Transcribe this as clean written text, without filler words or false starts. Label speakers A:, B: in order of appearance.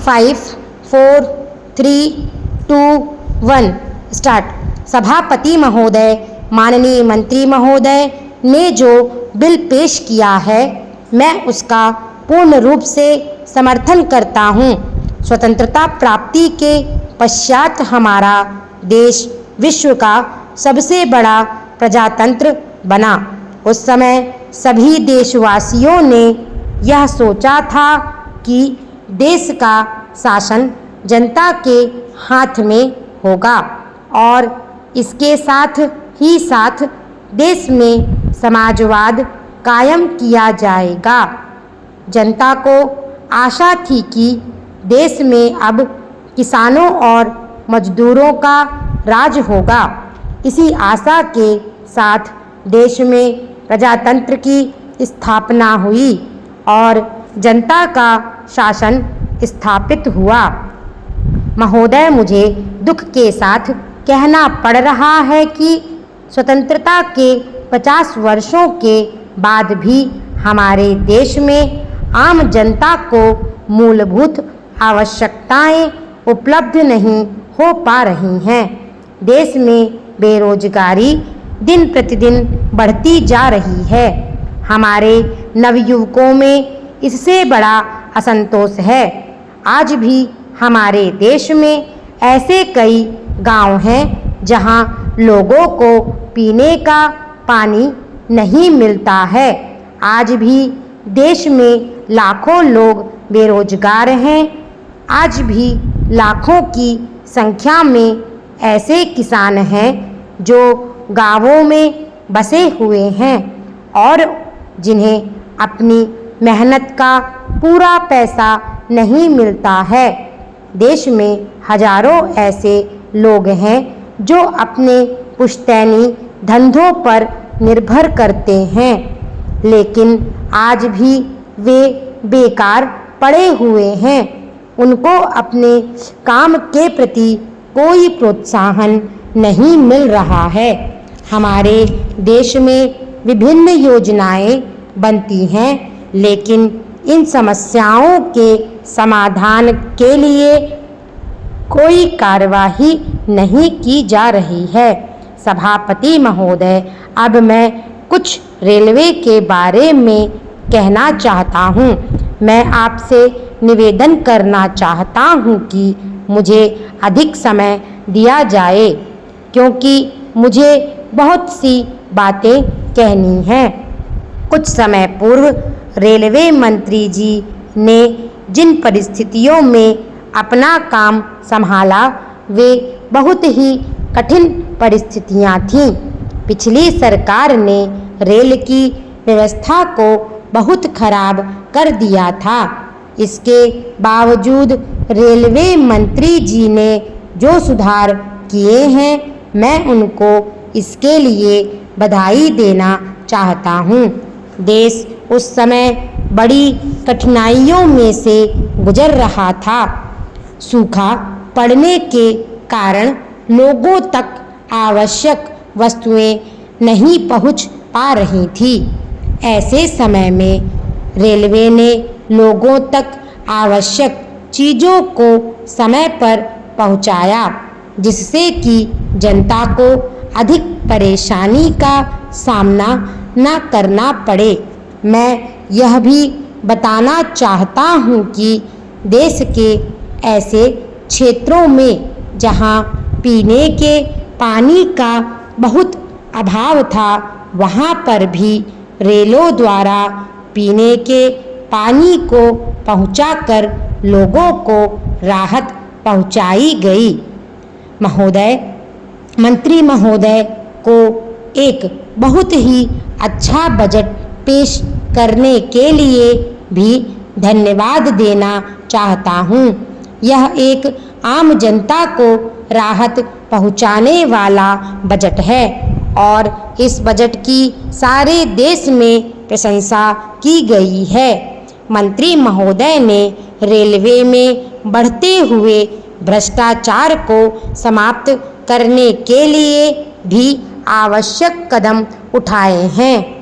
A: 5, 4, 3, 2, 1 start. सभापति महोदय, माननीय मंत्री महोदय ने जो बिल पेश किया है, मैं उसका पूर्ण रूप से समर्थन करता हूँ। स्वतंत्रता प्राप्ति के पश्चात हमारा देश विश्व का सबसे बड़ा प्रजातंत्र बना। उस समय सभी देशवासियों ने यह सोचा था कि देश का शासन जनता के हाथ में होगा और इसके साथ ही साथ देश में समाजवाद कायम किया जाएगा। जनता को आशा थी कि देश में अब किसानों और मजदूरों का राज होगा। इसी आशा के साथ देश में प्रजातंत्र की स्थापना हुई और जनता का शासन स्थापित हुआ। महोदय, मुझे दुख के साथ कहना पड़ रहा है कि स्वतंत्रता के 50 वर्षों के बाद भी हमारे देश में आम जनता को मूलभूत आवश्यकताएं उपलब्ध नहीं हो पा रही हैं। देश में बेरोजगारी दिन प्रतिदिन बढ़ती जा रही है। हमारे नवयुवकों में इससे बड़ा असंतोष है। आज भी हमारे देश में ऐसे कई गांव हैं जहां लोगों को पीने का पानी नहीं मिलता है। आज भी देश में लाखों लोग बेरोजगार हैं। आज भी लाखों की संख्या में ऐसे किसान हैं जो गांवों में बसे हुए हैं और जिन्हें अपनी मेहनत का पूरा पैसा नहीं मिलता है। देश में हजारों ऐसे लोग हैं जो अपने पुश्तैनी धंधों पर निर्भर करते हैं, लेकिन आज भी वे बेकार पड़े हुए हैं। उनको अपने काम के प्रति कोई प्रोत्साहन नहीं मिल रहा है। हमारे देश में विभिन्न योजनाएं बनती हैं, लेकिन इन समस्याओं के समाधान के लिए कोई कार्यवाही नहीं की जा रही है। सभापति महोदय, अब मैं कुछ रेलवे के बारे में कहना चाहता हूँ। मैं आपसे निवेदन करना चाहता हूँ कि मुझे अधिक समय दिया जाए, क्योंकि मुझे बहुत सी बातें कहनी हैं। कुछ समय पूर्व रेलवे मंत्री जी ने जिन परिस्थितियों में अपना काम संभाला, वे बहुत ही कठिन परिस्थितियां थीं। पिछली सरकार ने रेल की व्यवस्था को बहुत खराब कर दिया था। इसके बावजूद रेलवे मंत्री जी ने जो सुधार किए हैं, मैं उनको इसके लिए बधाई देना चाहता हूँ। देश उस समय बड़ी कठिनाइयों में से गुजर रहा था। सूखा पड़ने के कारण लोगों तक आवश्यक वस्तुएं नहीं पहुंच पा रही थी। ऐसे समय में रेलवे ने लोगों तक आवश्यक चीज़ों को समय पर पहुंचाया, जिससे कि जनता को अधिक परेशानी का सामना न करना पड़े। मैं यह भी बताना चाहता हूँ कि देश के ऐसे क्षेत्रों में जहाँ पीने के पानी का बहुत अभाव था, वहाँ पर भी रेलों द्वारा पीने के पानी को पहुँचाकर लोगों को राहत पहुँचाई गई। महोदय, मंत्री महोदय को एक बहुत ही अच्छा बजट पेश करने के लिए भी धन्यवाद देना चाहता हूँ। यह एक आम जनता को राहत पहुँचाने वाला बजट है और इस बजट की सारे देश में प्रशंसा की गई है। मंत्री महोदय ने रेलवे में बढ़ते हुए भ्रष्टाचार को समाप्त करने के लिए भी आवश्यक कदम उठाए हैं।